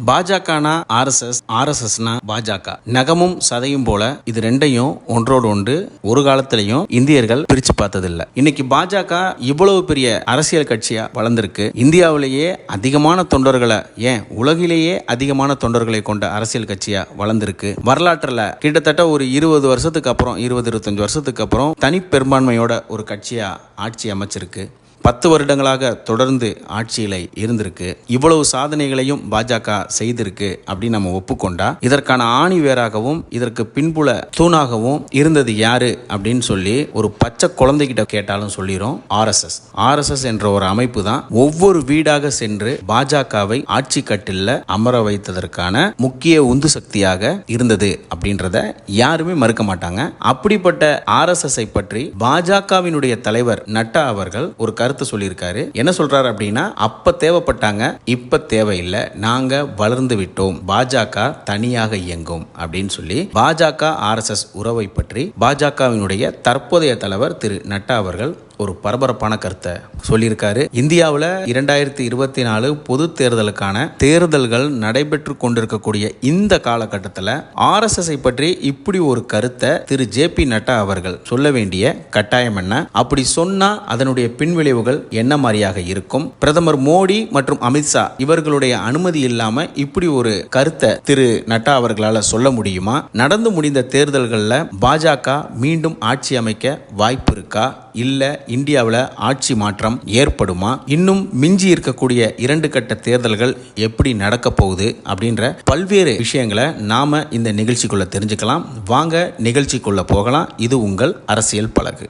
பாஜகனா RSS, ஆர்எஸ்எஸ்னா பாஜக. நகமும் சதையும் போல இது ரெண்டையும் ஒன்றோடு ஒன்று ஒரு காலத்திலையும் இந்தியர்கள் பிரிச்சு பார்த்ததில்லை. இன்னைக்கு பாஜக இவ்வளவு பெரிய அரசியல் கட்சியா வளர்ந்திருக்கு. இந்தியாவிலேயே அதிகமான தொண்டர்களை, ஏன் உலகிலேயே அதிகமான தொண்டர்களை கொண்ட அரசியல் கட்சியா வளர்ந்திருக்கு. வரலாற்றுல கிட்டத்தட்ட ஒரு 20 வருஷத்துக்கு அப்புறம், 20-25 வருஷத்துக்கு அப்புறம் தனி பெரும்பான்மையோட ஒரு கட்சியா ஆட்சி அமைச்சிருக்கு. 10 வருடங்களாக தொடர்ந்து ஆட்சியில் இருந்திருக்கு. இவ்வளவு சாதனைகளையும் பாஜக செய்திருக்கு அப்படின்னு நம்ம ஒப்புக்கொண்டா, இதற்கான ஆணி வேராகவும் இதற்கு பின்புல தூணாகவும் இருந்தது யாரு அப்படின்னு சொல்லி ஒரு பச்சை குழந்தைகிட்ட கேட்டாலும் சொல்லிரும் ஆர்எஸ்எஸ். ஆர்எஸ்எஸ் என்ற ஒரு அமைப்பு தான் ஒவ்வொரு வீடாக சென்று பாஜகவை ஆட்சி கட்டில அமர வைத்ததற்கான முக்கிய உந்து சக்தியாக இருந்தது அப்படின்றத யாருமே மறுக்க மாட்டாங்க. அப்படிப்பட்ட ஆர்எஸ்எஸ் பற்றி பாஜகவினுடைய தலைவர் நட்டா அவர்கள் ஒரு கருத்து சொல்லியிருக்காரு. என்ன சொல்றாரு அப்படின்னா, அப்ப தேவைப்பட்டாங்க, இப்ப தேவையில்லை, நாங்க வளர்ந்து விட்டோம், பாஜக தனியாக இயங்கும் அப்படின்னு சொல்லி பாஜக ஆர்எஸ்எஸ் உறவை பற்றி பாஜகவினுடைய தற்போதைய தலைவர் திரு நட்டா அவர்கள் ஒரு பரபரப்பான கருத்தை சொல்லியிருக்காரு. இந்தியாவில் 2024 பொது தேர்தலுக்கான தேர்தல்கள் நடைபெற்று கொண்டிருக்கக்கூடிய இந்த காலகட்டத்தில் ஆர்எஸ்எஸ் பற்றி இப்படி ஒரு கருத்தை திரு ஜே.பி. நட்டா அவர்கள் சொல்ல வேண்டிய கட்டாயம் என்ன? அப்படி சொன்னா அதனுடைய பின்விளைவுகள் என்ன மாதிரியாக இருக்கும்? பிரதமர் மோடி மற்றும் அமித்ஷா இவர்களுடைய அனுமதி இல்லாம இப்படி ஒரு கருத்தை திரு நட்டா அவர்களால் சொல்ல முடியுமா? நடந்து முடிந்த தேர்தல்களில் பாஜக மீண்டும் ஆட்சி அமைக்க வாய்ப்பு இருக்கா? இல்ல இந்தியாவில் ஆட்சி மாற்றம் ஏற்படுமா? இன்னும் மிஞ்சி இருக்கக்கூடிய 2 கட்ட தேர்தல்கள் எப்படி நடக்க போகுது அப்படின்ற பல்வேறு விஷயங்களை நாம இந்த நிகழ்ச்சிக்குள்ள தெரிஞ்சுக்கலாம். வாங்க நிகழ்ச்சிக்குள்ள போகலாம். இது உங்கள் அரசியல் பலகு.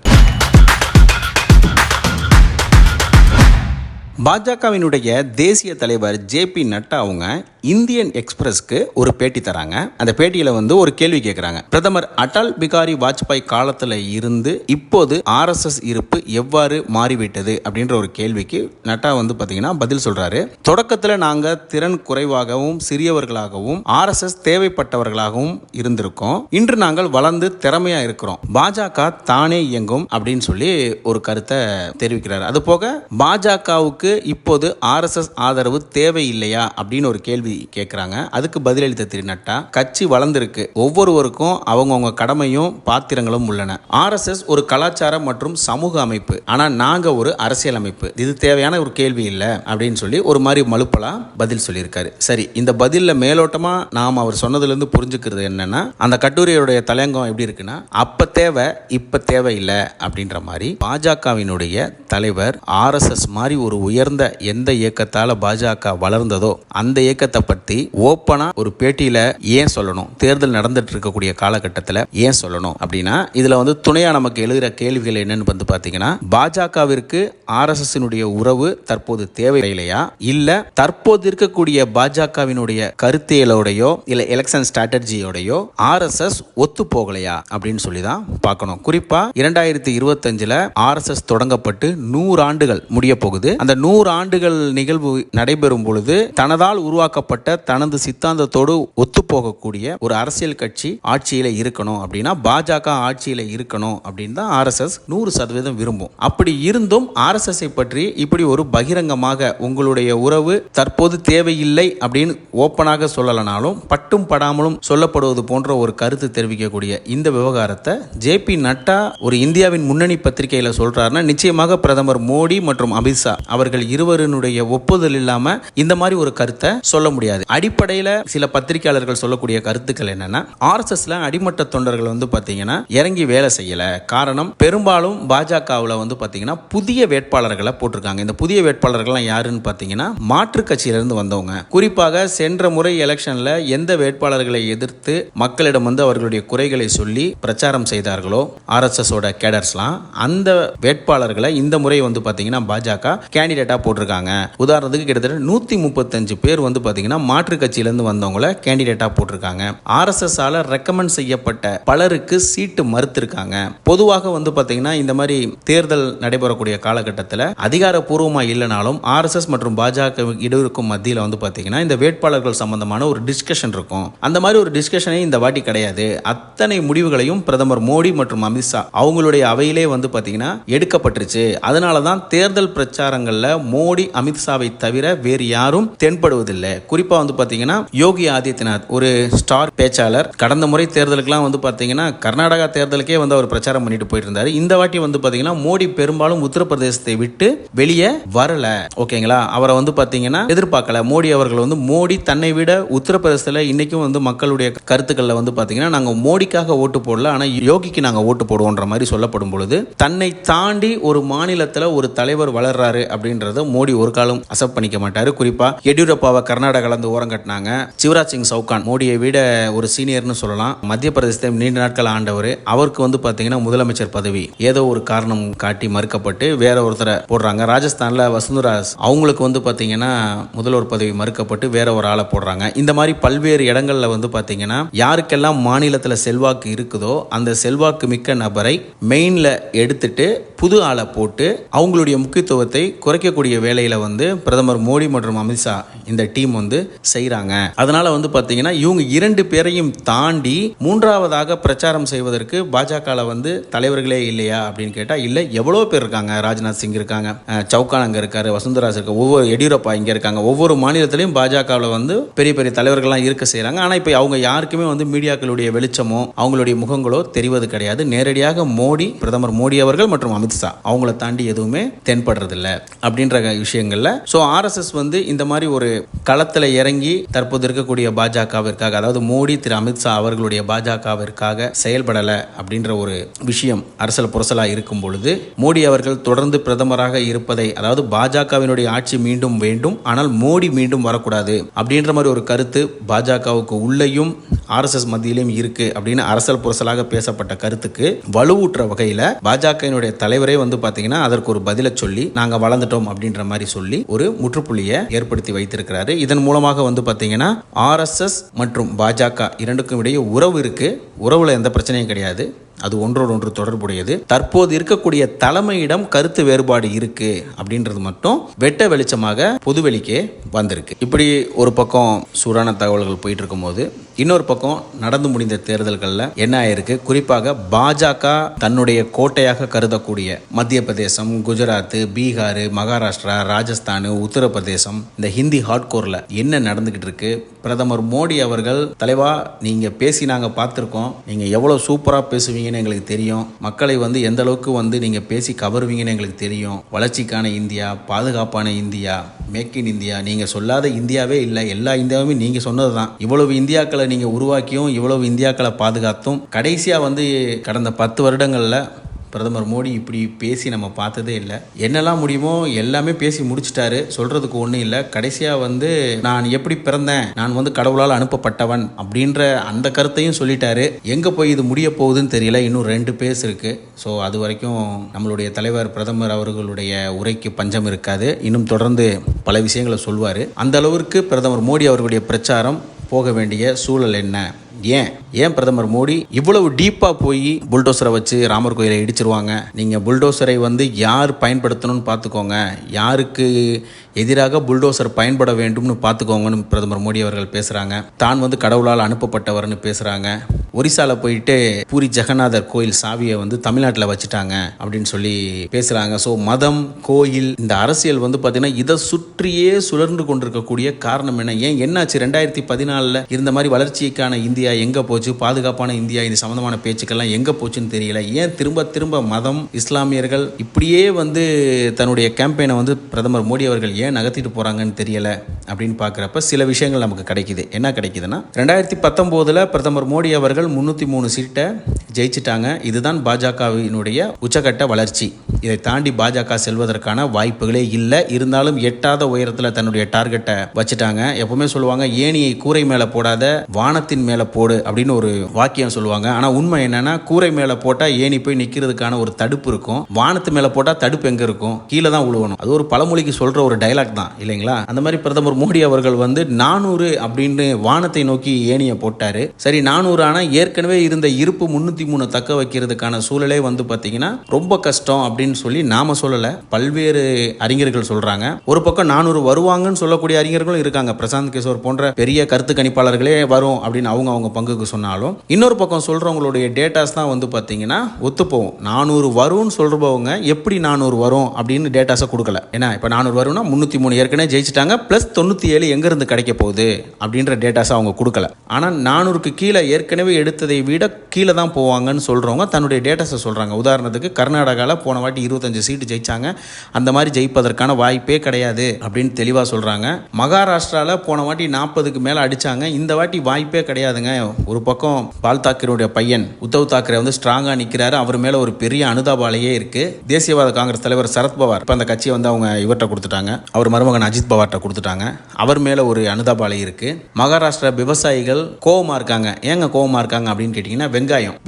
பாஜகவினுடைய தேசிய தலைவர் ஜே.பி. நட்டா அவங்க இந்தியன் எக்ஸ்பிரஸ்க்கு ஒரு பேட்டி தராங்க. அந்த பேட்டியில ஒரு கேள்வி கேட்கிறாங்க. பிரதமர் அடல் பிகாரி வாஜ்பாய் காலத்துல இருந்து இப்போது ஆர்எஸ்எஸ் இருப்பு எவ்வாறு மாறிவிட்டது அப்படின்ற ஒரு கேள்விக்கு நட்டா பாத்தீங்கன்னா பதில் சொல்றாரு. தொடக்கத்துல நாங்க திறன் குறைவாகவும் சிறியவர்களாகவும் ஆர்எஸ்எஸ் தேவைப்பட்டவர்களாகவும் இருந்திருக்கோம். இன்று நாங்கள் வளர்ந்து திறமையா இருக்கிறோம். பாஜக தானே இயங்கும் அப்படின்னு சொல்லி ஒரு கருத்தை தெரிவிக்கிறார். அது போக பாஜகவுக்கு இப்போது ஆர்எஸ்எஸ் ஆதரவு தேவையில்லையா அப்படின்னு ஒரு கேள்வி கேட்கிறாங்க. அதுக்கு பதிலளித்த திரு நட்டா, கட்சி வளர்ந்திருக்கு, ஒவ்வொருவருக்கும் அவங்கவுங்க கடமையும் பாத்திரங்களும் உள்ளன. ஆர்எஸ்எஸ் ஒரு கலாச்சார மற்றும் சமூக அமைப்பு, ஆனா நாங்க ஒரு அரசியல் அமைப்பு, இது தேவையான ஒரு கேள்வி இல்லை அப்படின்னு சொல்லி ஒரு மாதிரி மலுப்பலா பதில் சொல்லியிருக்காரு. சரி, இந்த பதில மேலோட்டமா நாம் அவர் சொன்னதுல இருந்து புரிஞ்சுக்கிறது என்னன்னா, அந்த கட்டுரையுடைய தலையங்கம் எப்படி இருக்குன்னா, அப்ப தேவை இப்ப தேவையில்லை அப்படின்ற மாதிரி பாஜகவினுடைய தலைவர் ஆர்எஸ்எஸ் மாதிரி ஒரு உயர்ந்த எந்த இயக்கத்தால பாஜக வளர்ந்ததோ அந்த இயக்கத்தை பற்றி ஓப்பனா ஒரு பேட்டியில ஏன் சொல்லணும்? தேர்தல் நடந்துட்டு இருக்கக்கூடிய காலகட்டத்தில் ஏன் சொல்லணும் அப்படின்னா, இதுல துணையா நமக்கு எழுதுற கேள்விகள் என்னன்னு பாத்தீங்கன்னா, பாஜகவிற்கு ஆர்எஸ்எஸ் உறவு தற்போது தேவையில்லையா, இல்ல தற்போது இருக்கக்கூடிய பாஜகவினுடைய கருத்தியலோடையோ இல்ல எலெக்ஷன் ஸ்ட்ராட்டஜியோடையோ ஆர்எஸ்எஸ் ஒத்து போகலையா அப்படின்னு சொல்லிதான் பார்க்கணும். குறிப்பா 2025 ஆர்எஸ்எஸ் தொடங்கப்பட்டு 100 ஆண்டுகள் முடிய போகுது. அந்த 100 ஆண்டுகள் நிகழ்வு நடைபெறும் பொழுது தனதால் உருவாக்கப்பட்ட தனது சித்தாந்தத்தோடு ஒத்து போகக்கூடிய ஒரு அரசியல் கட்சி ஆட்சியில இருக்கணும் அப்படின்னா, பாஜக ஆட்சியில இருக்கணும் அப்படின்னு தான் ஆர்எஸ்எஸ் 100% விரும்பும். அப்படி இருந்தும் ஆர்எஸ்எஸ் பற்றி இப்படி ஒரு பகிரங்கமாக உங்களுடைய உறவு தற்போது தேவையில்லை அப்படின்னு ஓப்பனாக சொல்லலனாலும் பட்டும் படாமலும் சொல்லப்படுவது போன்ற ஒரு கருத்து தெரிவிக்கக்கூடிய இந்த விவகாரத்தை ஜே.பி. நட்டா ஒரு இந்தியாவின் முன்னணி பத்திரிகையில சொல்றாருன்னா, நிச்சயமாக பிரதமர் மோடி மற்றும் அமித்ஷா அவர்கள் இருவருடைய ஒப்புதல் இல்லாம இந்த மாதிரி ஒரு கருத்தை சொல்ல முடியாது. அடிப்படையில் சில பத்திரிகையாளர்கள் சொல்லக்கூடிய கருத்துக்கள் என்னன்னா, ஆர்எஸ்எஸ்ல அடிமட்ட தொண்டர்கள் பாத்தீங்கன்னா இறங்கி வேலை செய்யல. காரணம், பெரும்பாலும் பாஜகவில் பாத்தீங்கன்னா புதிய வேட்பாளர்களை போட்டிருக்காங்க. இந்த புதிய வேட்பாளர்கள் யாருன்னு பாத்தீங்கன்னா மாற்று கட்சியிலிருந்து வந்தவங்க. குறிப்பாக சென்ற முறை எலெக்ஷன்ல எந்த வேட்பாளர்களை எதிர்த்து மக்களிடம் அவர்களுடைய குறைகளை சொல்லி பிரச்சாரம் செய்தார்களோ ஆர்எஸ்எஸ் கேடர்ஸ்லாம், அந்த வேட்பாளர்களை இந்த முறை பாத்தீங்கன்னா பாஜக கேண்டிடேட்டா போட்டிருக்காங்க. உதாரணத்துக்கு கிட்டத்தட்ட 135 பேர் பாத்தீங்கன்னா மாற்று கட்சியிலிருந்து வந்தவங்கள கேண்டிடேட்டா போட்டிருக்காங்க. ஆர்எஸ்எஸ் ஆல ரெக்கமெண்ட் செய்யப்பட்ட பலருக்கு சீட்டு மறுத்திருக்காங்க. பொதுவாக பாத்தீங்கன்னா இந்த மாதிரி தேர்தல் நடைபெறக்கூடிய காலகட்டத்தில் அதிகாரப்பூர்வமா இல்லைனாலும் ஆர்எஸ்எஸ் மற்றும் பாஜக இடைவருக்கும் மத்தியில் பாத்தீங்கன்னா இந்த வேட்பாளர்கள் சம்பந்தமான ஒரு டிஸ்கஷன் இருக்கும். அந்த மாதிரி ஒரு டிஸ்கஷனே இந்த வாட்டி கிடையாது. அத்தனை முடிவுகளையும் பிரதமர் மோடி மற்றும் அமித்ஷா அவங்களுடைய அவையிலே பாத்தீங்கன்னா எடுக்கப்பட்டுருச்சு. அதனாலதான் தேர்தல் பிரச்சாரங்கள்ல மோடி அமித்ஷாவை தவிர வேறு யாரும் தென்படுவதில்லை. குறிப்பா வந்து பாத்தீங்கன்னா யோகி ஆதித்யநாத் ஒரு ஸ்டார் பேச்சாளர். கடந்த முறை தேர்தலுக்குலாம் வந்து பாத்தீங்கன்னா கர்நாடகா தேர்தலுக்கே வந்து அவர் பிரச்சாரம் பண்ணிட்டு போயிட்டு இருந்தாரு. இந்த வாட்டி வந்து பாத்தீங்கன்னா மோடி பெரும்பாலும் உத்தரப்பிரதேசத்தை விட்டு வெளியே வரல. ஓகேங்களா, அவரை வந்து பாத்தீங்கன்னா எதிர்பார்க்கல. மோடி அவர்கள் வந்து மோடி தன்னை விட உத்தரப்பிரதேசத்தில் இன்னைக்கும் வந்து மக்களுடைய கருத்துக்களில் வந்து பாத்தீங்கன்னா நாங்கள் மோடிக்காக ஓட்டு போடல, ஆனால் யோகிக்கு நாங்கள் ஓட்டு போடுவோன்ற மாதிரி சொல்லப்படும் பொழுது தன்னை தாண்டி ஒரு மாநிலத்தில் ஒரு தலைவர் வளர்றாரு அப்படின்றத மோடி ஒரு காலம் அசப்ட் பண்ணிக்க மாட்டாரு. குறிப்பா எடியூரப்பாவை கர்நாடகால இருந்து ஓரம் கட்டினாங்க. சிவராஜ் சிங் சவுகான் மோடியை விட ஒரு சீனியர்னு சொல்லலாம். மத்திய பிரதேசத்தை நீண்ட நாட்கள் ஆண்டவர். அவருக்கு வந்து பாத்தீங்கன்னா முதலமைச்சர் பதவி ஏதோ ஒரு காரணம் காட்டி மறுக்கப்பட்டு வேற ஒருத்தரை போடுறாங்க. ராஜஸ்தான்ல வசுந்தரா அவங்களுக்கு வந்து பாத்தீங்கன்னா முதல்வர் பதவி மறுக்கப்பட்டு வேற ஒரு ஆளை போடுறாங்க. இந்த மாதிரி பல்வேறு இடங்கள்ல வந்து பாத்தீங்கன்னா யாருக்கெல்லாம் மாநிலத்தில் செல்வாக்கு இருக்குதோ அந்த செல்வாக்கு மிக்க நபரை மெயின்ல எடுத்துட்டு புது ஆளை போட்டு அவங்களுடைய முக்கியத்துவத்தை குறைக்கக்கூடிய வேலையில வந்து பிரதமர் மோடி மற்றும் அமித்ஷா இந்த டீம் வந்து செய்யறாங்க. அதனால வந்து பாத்தீங்கன்னா இவங்க இரண்டு பேரையும் தாண்டி மூன்றாவதாக பிரச்சாரம் செய்வதற்கு பாஜக வந்து தலைவர்களே இல்லையா அப்படின்னு கேட்டா இல்ல, எவ்வளவு பேர் இருக்காங்க. ராஜ்நாத் சிங் இருக்காங்க, சவுகான் அங்க இருக்காரு, வசுந்தராஜ் இருக்காங்க, ஒவ்வொரு எடியூரப்பா இங்க இருக்காங்க. ஒவ்வொரு மாநிலத்திலையும் பாஜகவில் வந்து பெரிய பெரிய தலைவர்கள்லாம் இருக்க செய்யறாங்க. ஆனா இப்ப அவங்க யாருக்குமே வந்து மீடியாக்களுடைய வெளிச்சமோ அவங்களுடைய முகங்களோ தெரிவது கிடையாது. நேரடியாக மோடி, பிரதமர் மோடி அவர்கள் மற்றும் அமித்ஷா அவங்கள தாண்டி எதுவுமே தென்படுறதில்ல அப்படின்ற விஷயங்கள்ல. சோ ஆர்எஸ்எஸ் வந்து இந்த மாதிரி ஒரு களத்துல இறங்கி தற்போது இருக்கக்கூடிய பாஜகவிற்காக, அதாவது மோடி திரு அமித்ஷா அவர்களுடைய பாஜகவிற்காக செயல்படல அப்படின்ற ஒரு விஷயம் அரசியல் புரசலா இருக்கும் பொழுது மோடி அவர்கள் தொடர்ந்து பிரதமராக இருப்பதை, அதாவது பாஜகவினுடைய ஆட்சி மீண்டும் வேண்டும் ஆனால் மோடி மீண்டும் வரக்கூடாது அப்படின்ற மாதிரி ஒரு கருத்து பாஜகவுக்கு உள்ளேயும் ஆர்எஸ்எஸ் மத்தியிலும் இருக்கு அப்படின்னு அரசியல் புரசலாக பேசப்பட்ட கருத்துக்கு வலுவூற்ற வகையில பாஜகவினுடைய தலைவரே வந்து பாத்தீங்கன்னா அதற்கு ஒரு பதில சொல்லி நாங்க வளர்ந்துட்டோம் அப்படின்ற மாதிரி சொல்லி ஒரு முற்றுப்புள்ளியை ஏற்படுத்தி வைத்திருக்கிறாரு. இதன் மூலமாக வந்து பாத்தீங்கன்னா ஆர்எஸ்எஸ் மற்றும் பாஜக இரண்டுக்கும் இடையே உறவு இருக்கு. உறவுல எந்த பிரச்சனையும் கிடையாது. அது ஒன்றோடு ஒன்று தொடர்புடையது. தற்போது இருக்கக்கூடிய தலைமையிடம் கருத்து வேறுபாடு இருக்கு அப்படின்றது மட்டும் வெட்ட வெளிச்சமாக பொதுவெளிக்கே வந்திருக்கு. இப்படி ஒரு பக்கம் சூடான தகவல்கள் போயிட்டு இருக்கும் போது இன்னொரு பக்கம் நடந்து முடிந்த தேர்தல்களில் என்ன ஆயிருக்கு, குறிப்பாக பாஜக தன்னுடைய கோட்டையாக கருதக்கூடிய மத்திய பிரதேசம், குஜராத், பீகார், மகாராஷ்டிரா, ராஜஸ்தான், உத்தரப்பிரதேசம், இந்த ஹிந்தி ஹார்ட்கோர்ல என்ன நடந்துகிட்டு இருக்கு. பிரதமர் மோடி அவர்கள், தலைவா நீங்க பேசி நாங்க பார்த்திருக்கோம், நீங்க எவ்வளவு சூப்பரா பேசுவீங்கன்னு எங்களுக்கு தெரியும், மக்களை வந்து எந்த அளவுக்கு வந்து நீங்க பேசி கவருவீங்கன்னு எங்களுக்கு தெரியும், வளர்ச்சிக்கான இந்தியா, பாதுகாப்பான இந்தியா, மேக் இன் இந்தியா, நீங்க சொல்லாத இந்தியாவே இல்லை, எல்லா இந்தியாவுமே நீங்க சொன்னதுதான். இவ்வளவு இந்தியாக்களை நீங்க உருவாக்கியும் இவ்வளவு இந்தியாக்களை பாதுகாத்தும் கடைசியா வந்து கடந்த 10 வருடங்கள்ல பிரதமர் மோடி இப்படி பேசி நம்ம பார்த்ததே இல்லை. என்னெல்லாம் முடியுமோ எல்லாமே பேசி முடிச்சிட்டாரு. சொல்றதுக்கு ஒன்றும் இல்லை. கடைசியாக வந்து நான் எப்படி பிறந்தேன், நான் வந்து கடவுளால் அனுப்பப்பட்டவன் அப்படின்ற அந்த கருத்தையும் சொல்லிட்டாரு. எங்கே போய் இது முடிய போகுதுன்னு தெரியல. இன்னும் 2 பேஸ் இருக்கு. ஸோ அது வரைக்கும் நம்மளுடைய தலைவர் பிரதமர் அவர்களுடைய உரைக்கு பஞ்சம் இருக்காது. இன்னும் தொடர்ந்து பல விஷயங்களை சொல்வார். அந்த அளவிற்கு பிரதமர் மோடி அவர்களுடைய பிரச்சாரம் போக வேண்டிய சூழல் என்ன? ஏன் பிரதமர் மோடி இவ்வளவு டீப்பா போய் புல்டோசரை வச்சு ராமர் கோயிலை இடிச்சிருவாங்க, நீங்க புல்டோசரை வந்து யார் பயன்படுத்தணும்னு பார்த்துக்கோங்க, யாருக்கு எதிராக புல்டோசர் பயன்பட வேண்டும்னு பார்த்துக்கோங்கன்னு பிரதமர் மோடி அவர்கள் பேசுறாங்க. தான் வந்து கடவுளால் அனுப்பப்பட்டவர்னு பேசுறாங்க. ஒரிசால போயிட்டு பூரி ஜெகநாதர் கோயில் சாவியை வந்து தமிழ்நாட்டில் வச்சுட்டாங்க அப்படின்னு சொல்லி பேசுறாங்க. ஸோ மதம், கோயில், இந்த அரசியல் வந்து பார்த்தீங்கன்னா இதை சுற்றியே சுழர்ந்து கொண்டிருக்கக்கூடிய காரணம் என்ன? என்னாச்சு 2014 இருந்த மாதிரி வளர்ச்சிக்கான இந்தியா எங்க போச்சு, பாதுகாப்பான இந்தியா, இது சம்பந்தமான பேச்சுக்கெல்லாம் எங்க போச்சுன்னு தெரியல. ஏன் திரும்ப திரும்ப மதம், இஸ்லாமியர்கள் இப்படியே வந்து தன்னுடைய கேம்பெயினை வந்து பிரதமர் மோடி அவர்கள் ஏன் நகர்த்திட்டு போறாங்கன்னு தெரியல அப்படின்னு பார்க்குறப்ப சில விஷயங்கள் நமக்கு கிடைக்குது. என்ன கிடைக்குதுன்னா, 2019 பிரதமர் மோடி அவர்கள் 303 சீட்டை ஜெயிச்சிட்டாங்க. இதுதான் பாஜகவினுடைய உச்சகட்ட வளர்ச்சி. இதை தாண்டி பாஜக செல்வதற்கான வாய்ப்புகளே இல்லை. இருந்தாலும் எட்டாத உயரத்தில் தன்னுடைய டார்கெட்டை வச்சுட்டாங்க. எப்பவுமே சொல்லுவாங்க, ஏணியை கூரை மேலே போடாத, வானத்தின் மேலே போடு அப்படின்னு ஒரு வாக்கியம் சொல்லுவாங்க. ஆனால் உண்மை என்னன்னா, கூரை மேலே போட்டால் ஏணி போய் நிற்கிறதுக்கான ஒரு தடுப்பு இருக்கும், வானத்து மேலே போட்டால் தடுப்பு எங்கே இருக்கும், கீழே தான் விழுவணும். அது ஒரு பழமொழிக்கு சொல்ற ஒரு டைலாக் தான் இல்லைங்களா? அந்த மாதிரி பிரதமர் மோடி அவர்கள் வந்து 400 அப்படின்னு வானத்தை நோக்கி ஏணியை போட்டாரு. சரி 400 ஆனா ஏற்கனவே இருந்த இருப்பு 303 தக்க வைக்கிறதுக்கான சூழலே வந்து பாத்தீங்கன்னா ரொம்ப கஷ்டம் அப்படின்னு சொல்லி நாம சொல்லல, பல்வேறு அறிஞர்கள் சொல்றாங்க. ஒரு பக்கம் 400 வருவாங்கன்னு சொல்லக்கூடிய அறிஞர்களும் இருக்காங்க. பிரசாந்த் கிஷோர் போன்ற பெரிய கருத்து கணிப்பாளர்களே வரும் அப்படின்னு அவங்க அவங்க பங்குக்கு சொன்னாலும் இன்னொரு பக்கம் சொல்கிறவங்களுடைய டேட்டாஸ் தான் வந்து பார்த்தீங்கன்னா ஒத்துப்போகும். 400 வரும்னு சொல்கிறவங்க எப்படி 400 வரும் அப்படின்னு டேட்டாஸை கொடுக்கல. ஏன்னா இப்போ 400 வரும்னா 303 ஏற்கனவே ஜெயிச்சிட்டாங்க, ப்ளஸ் 97 எங்கேருந்து கிடைக்க போகுது அப்படின்ற டேட்டாஸை அவங்க கொடுக்கல. ஆனால் 400க்கு கீழே ஏற்கனவே எடுத்ததை விட கீழே தான் போவாங்கன்னு சொல்கிறவங்க தன்னுடைய டேட்டாஸை சொல்கிறாங்க. உதாரணத்துக்கு கர்நாடகாவில் போன வாட்டி 25 சீட்டு ஜெயிச்சாங்க, அந்த மாதிரி ஜெயிப்பதற்கான வாய்ப்பே கிடையாது அப்படின்னு தெளிவாக சொல்கிறாங்க. மகாராஷ்டிராவில் போன வாட்டி 40க்கு மேலே அடித்தாங்க, இந்த வாட்டி வாய்ப்பே கிடையாதுங்க. ஒரு பக்கம் பால் தாக்கரேவுடைய பையன் உத்தவ் தாக்கரே வந்து ஸ்ட்ராங்காக நிற்கிறாரு, அவர் மேலே ஒரு பெரிய அனுதாபாலையே இருக்குது. தேசியவாத காங்கிரஸ் தலைவர் சரத்பவார் இப்போ அந்த கட்சியை வந்து அவங்க இவர்கிட்ட கொடுத்துட்டாங்க, அவர் மருமகன் அஜித் பவார்கிட்ட கொடுத்துட்டாங்க, அவர் மேலே ஒரு அனுதாபாலை இருக்குது. மகாராஷ்டிரா விவசாயிகள் கோவமாக இருக்காங்க. ஏங்க கோவமாக இருக்காங்க அப்படின்னு கேட்டிங்கன்னா,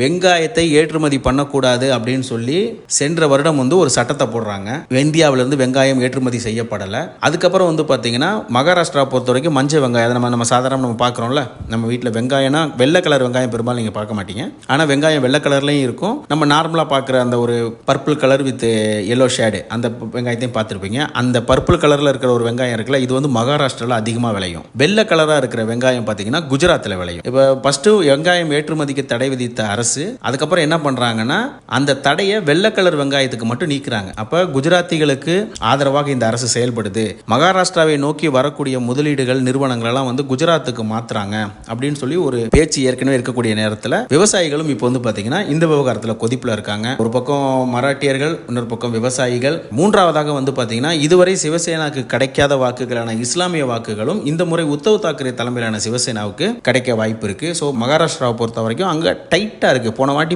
வெங்காயத்தை ஏற்றுமதி பண்ணக்கூடாது அப்படின்னு சொல்லி சென்ற வருடம் வந்து ஒரு சட்டத்தை போடுறாங்க. இந்தியாவிலிருந்து வெங்காயம் ஏற்றுமதி செய்யப்படலை. அதுக்கப்புறம் வந்து பார்த்தீங்கன்னா மகாராஷ்டிரா பொறுத்த வரைக்கும் மஞ்சள் வெங்காயம் நம்ம சாதாரண நம்ம பார்க்குறோம்ல, நம்ம வீட்டில் வெங்காயம்னா வெள்ளை கலர் வெங்காயம் பெரும்பாலும் நீங்கள் பார்க்க மாட்டீங்க. ஆனால் வெங்காயம் வெள்ளை கலர்லையும் இருக்கும், நம்ம நார்மலாக பார்க்குற அந்த ஒரு purple colour with yellow shade அந்த வெங்காயத்தையும் பார்த்துருப்பீங்க. அந்த பர்பிள் கலரில் இருக்கிற ஒரு வெங்காயம் இருக்குல்ல, இது வந்து மகாராஷ்டிராவில் அதிகமாக விளையும். வெள்ளை கலராக இருக்கிற வெங்காயம் பார்த்தீங்கன்னா குஜராத்தில் விளையும். இப்போ ஃபஸ்ட்டு வெங்காயம் ஏற்றுமதிக்கு தடை விதித்த அரசு அதுக்கப்புறம் என்ன பண்ணுறாங்கன்னா அந்த தடையை வெள்ளை கலர் வெங்காயத்துக்கு மட்டும் நீக்கிறாங்க. அப்போ குஜராத்திகளுக்கு ஆதரவாக இந்த அரசு செயல்படுது. மகாராஷ்டிராவை நோக்கி வரக்கூடிய முதலீடுகள் நிறுவனங்கள் எல்லாம் வந்து குஜராத்துக்கு மாத்துறாங்க அப்படின்னு சொல்லி ஒரு பேச்சு ஏற்கனவே இருக்கக்கூடிய நேரத்தில் விவசாயிகளும் இப்போ வந்து பார்த்தீங்கன்னா இந்த விவகாரத்தில் கொதிப்பில் இருக்காங்க. ஒரு பக்கம் மராட்டியர்கள், இன்னொரு பக்கம் விவசாயிகள், மூன்றாவதாக வந்து பார்த்தீங்கன்னா இதுவரை சிவசேனாவுக்கு கிடைக்காத வாக்குகளான இஸ்லாமிய வாக்குகளும் இந்த முறை உத்தவ் தாக்கரே தலைமையிலான சிவசேனாவுக்கு கிடைக்க வாய்ப்பு இருக்கு. ஸோ மகாராஷ்டிராவை பொறுத்த வரைக்கும் அங்கே டைட்டாக இருக்கு. போன வாட்டி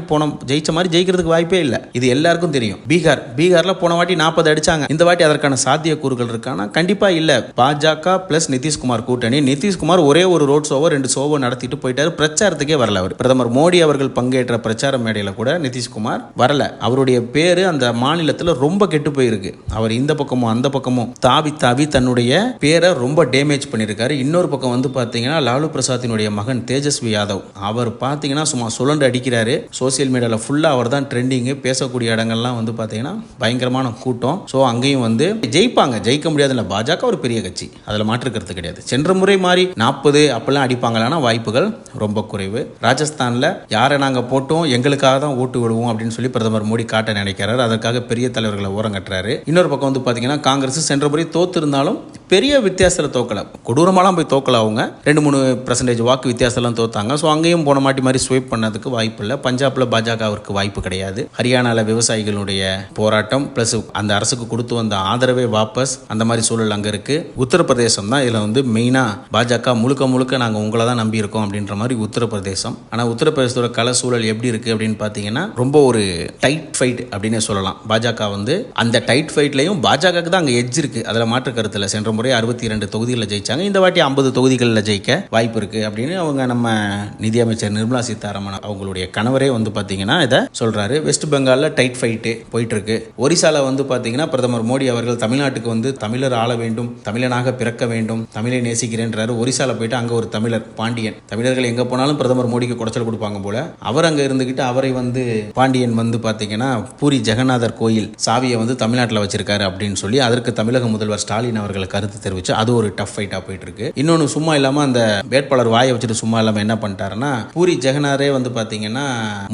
ஜெயிச்ச மாதிரி ஜெயிக்கிறதுக்கு வாய்ப்பே இல்லை, இது எல்லாருக்கும் தெரியும். பீகார்ல போன வாட்டி 40 அடிச்சாங்க, இந்த வாட்டி அதற்கான சாத்திய கூறுகள் இருக்கானா கண்டிப்பா இல்ல. பாஜக பிளஸ் நிதிஷ்குமார் கூட்டணி. நிதிஷ்குமார் ஒரே ஒரு ரோட் ஷோவோ 2 ஷோவோ நடத்திட்டு போயிட்டாரு, பிரச்சாரத்துக்கே வரல. அவர் பிரதமர் மோடி அவர்கள் பங்கேற்ற பிரச்சார மேடையில் கூட நிதிஷ்குமார் வரல. அவருடைய பேரு அந்த மாநிலத்தில் ரொம்ப கெட்டு போயிருக்கு. அவர் இந்த பக்கமும் அந்த பக்கமும் தாவி தன்னுடைய பேரை ரொம்ப டேமேஜ் பண்ணியிருக்காரு. இன்னொரு பக்கம் வந்து பார்த்தீங்கன்னா லாலு பிரசாத்தினுடைய மகன் தேஜஸ்வி யாதவ், அவர் பார்த்தீங்கன்னா சும்மா சுழண்டு அடிக்கிறாரு. சோசியல் மீடியாவில் ஃபுல்லாக அவர் தான் ட்ரெண்டிங்கு. பேசக்கூடிய இடங்கள்லாம் வந்து பார்த்தீங்கன்னா பயங்கரமான கூட்டம். ஸோ அங்கேயும் வந்து ஜெயிப்பாங்க, ஜெயிக்க முடியாதுல்ல. பாஜக ஒரு பெரிய கட்சி, அதில் மாற்றுக்கிறது கிடையாது. சென்ற முறை மாதிரி 40 அப்பெல்லாம் அடிப்பாங்களானா வாய்ப்புகள் ரொம்ப குறைவு. ராஜஸ்தானில் யாரை நாங்கள் போட்டோம் எங்களுக்காக தான் ஓட்டு விடுவோம் அப்படின்னு சொல்லி பிரதமர் மோடி காட்ட நினைக்கிறார். அதற்காக பெரிய தலைவர்களை ஓரம் கட்டுறாரு. இன்னொரு பக்கம் வந்து பார்த்தீங்கன்னா காங்கிரஸ் சென்ற முறை தோத்து இருந்தாலும் பெரிய வித்தியாசத்தில் தோக்கல, கொடூரமாலாம் போய் தோக்கல. அவங்க 2-3% வாக்கு வித்தியாசம்லாம் தோத்தாங்க. ஸோ அங்கேயும் போன மாட்டி மாதிரி ஸ்வீப் பண்ணதுக்கு வாய்ப்பு இல்லை. பஞ்சாப்ல பாஜகவிற்கு வாய்ப்பு கிடையாது. ஹரியானாவில் விவசாயிகளுடைய போராட்டம் பிளஸ் அந்த அரசுக்கு கொடுத்து வந்த ஆதரவே வாபஸ், அந்த மாதிரி சூழல் அங்கே இருக்கு. உத்தரப்பிரதேசம் தான் இதில் வந்து மெயினா பாஜக முழுக்க நாங்கள் உங்களை தான் நம்பி இருக்கோம் அப்படின்ற மாதிரி உத்தரப்பிரதேசம். ஆனால் உத்தரப்பிரதேசத்தோட கள சூழல் எப்படி இருக்கு அப்படின்னு பார்த்தீங்கன்னா ரொம்ப ஒரு டைட் ஃபைட் அப்படின்னு சொல்லலாம். பாஜக வந்து அந்த டைட் ஃபைட்லையும் பாஜகவுக்கு தான் அங்கே எட்ஜ் இருக்கு, அதில் மாற்று கருத்தில். சென்ற முறை 62 தொகுதிகளில் ஜெயிச்சாங்க, இந்த வாட்டி 50 தொகுதிகளில் ஜெயிக்க வாய்ப்பு இருக்கு அப்படின்னு அவங்க நம்ம நிதியமைச்சர் நிர்மலா சீதாராமன் அவங்களுடைய கணவரே வந்து பார்த்தீங்கன்னா இதை சொல்றாரு. வெஸ்ட் பெங்காலில் டைட் ஃபைட்டு போயிட்டு இருக்கு. ஒரிசால வந்து பார்த்தீங்கன்னா பிரதமர் மோடி அவர்கள் தமிழ்நாட்டுக்கு வந்து தமிழர் ஆள வேண்டும், தமிழனாக பிறக்க வேண்டும், தமிழை நேசிக்கிறேன்றாரு. ஒரிசால போயிட்டு அங்கே ஒரு தமிழர் பாண்டியன், தமிழர்கள் எங்கே போனாலும் பிரதமர் மோடிக்கு குடைச்சல் கொடுப்பாங்க போல, அவர் அங்கே இருந்துக்கிட்டு அவரை வந்து பாண்டியன் வந்து பார்த்தீங்கன்னா பூரி ஜெகநாதர் கோயில் சாவியை வந்து தமிழ்நாட்டில் வச்சிருக்காரு அப்படின்னு சொல்லி அதற்கு தமிழக முதல்வர் ஸ்டாலின் அவர்கள் கருத்து தெரிவிச்சு அது ஒரு டஃப் ஃபைட்டாக போயிட்டு இருக்கு. இன்னொன்று சும்மா இல்லாமல் அந்த வேட்பாளர் வாயை வச்சுட்டு சும்மா இல்லாமல் என்ன பண்ணிட்டாருன்னா பூரி ஜெகநாதரே வந்து பார்த்தீங்கன்னா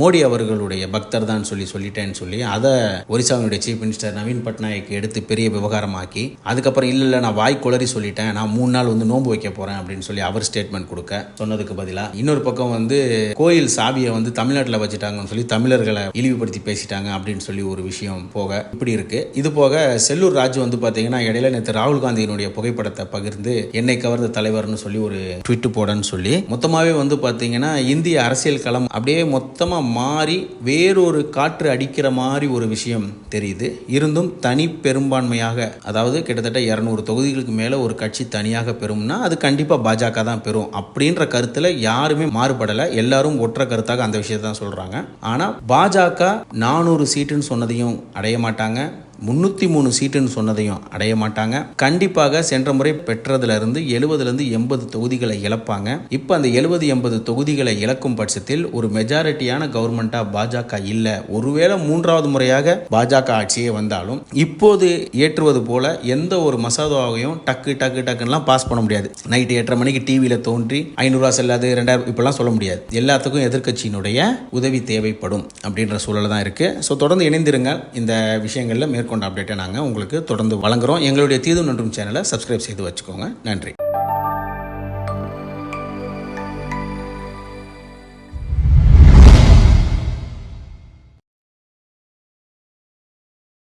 மோடி அவர்களுடைய பக்தர் தான் சொல்லிட்டேன்னு சொல்லி அதை ஒரிசாவினுடைய சீஃப் மினிஸ்டர் நவீன் பட்நாயக் எடுத்து பெரிய விவகாரமாக்கி அதுக்கப்புறம் இல்லை நான் வாய் குளறி சொல்லிட்டேன், நான் 3 நாள் வந்து நோன்பு வைக்க போறேன் அப்படின்னு சொல்லி அவர் ஸ்டேட்மெண்ட் கொடுக்க சொன்னதுக்கு பதிலாக இன்னொரு பக்கம் வந்து கோயில் சாவியை வந்து தமிழ்நாட்டில் வச்சுட்டாங்கன்னு சொல்லி தமிழர்களை இழிவுபடுத்தி பேசிட்டாங்க அப்படின்னு சொல்லி ஒரு விஷயம் போக இப்படி இருக்கு. இது போக செல்லூர் ராஜு வந்து பார்த்தீங்கன்னா இடையில நேற்று ராகுல் காந்தியினுடைய புகைப்படத்தை பகிர்ந்து என்னை கவர்ந்த தலைவர்னு சொல்லி ஒரு ட்விட் போடன்னு சொல்லி மொத்தமாகவே வந்து பார்த்தீங்கன்னா இந்திய அரசியல் களம் அப்படியே மொத்தமாக மாறி வேறொரு காற்று அடிக்கிற மாதிரி ஒரு விஷயம் தெரியுது. இருந்தும் தனி பெரும்பான்மையாக, அதாவது கிட்டத்தட்ட 200 தொகுதிகளுக்கு மேலே ஒரு கட்சி தனியாக பெறும்னா அது கண்டிப்பாக பாஜக தான் பெறும் அப்படின்ற கருத்தில் யாருமே மாறுபடலை. எல்லாரும் ஒற்ற கருத்தாக அந்த விஷயத்தை தான் சொல்கிறாங்க. ஆனால் பாஜக 400 சீட்டுன்னு சொன்னதையும் அடைய மாட்டாங்க, 303 சீட்டுன்னு சொன்னதையும் அடைய மாட்டாங்க. கண்டிப்பாக சென்ற முறை பெற்றதிலிருந்து 70லேருந்து 80 தொகுதிகளை இழப்பாங்க. இப்போ அந்த 70-80 தொகுதிகளை இழக்கும் பட்சத்தில் ஒரு மெஜாரிட்டியான கவர்மெண்டா பாஜக இல்லை. ஒருவேளை 3வது முறையாக பாஜக ஆட்சியே வந்தாலும் இப்போது ஏற்றுவது போல எந்த ஒரு மசோதாவையும் டக்குலாம் பாஸ் பண்ண முடியாது. நைட்டு 8:30 மணிக்கு டிவியில் தோன்றி 500 ரூபா செல்லாது 2000 இப்பெல்லாம் சொல்ல முடியாது. எல்லாத்துக்கும் எதிர்க்கட்சியினுடைய உதவி தேவைப்படும் அப்படின்ற சூழல் தான் இருக்கு. ஸோ தொடர்ந்து இணைந்திருங்க. இந்த விஷயங்களில் மேற்கொண்ட அப்டேட்டை நாங்கள் உங்களுக்கு தொடர்ந்து வழங்குறோம். எங்களுடைய தீது நன்றும் சேனலை சப்ஸ்கிரைப் செய்து வச்சுக்கோங்க. நன்றி.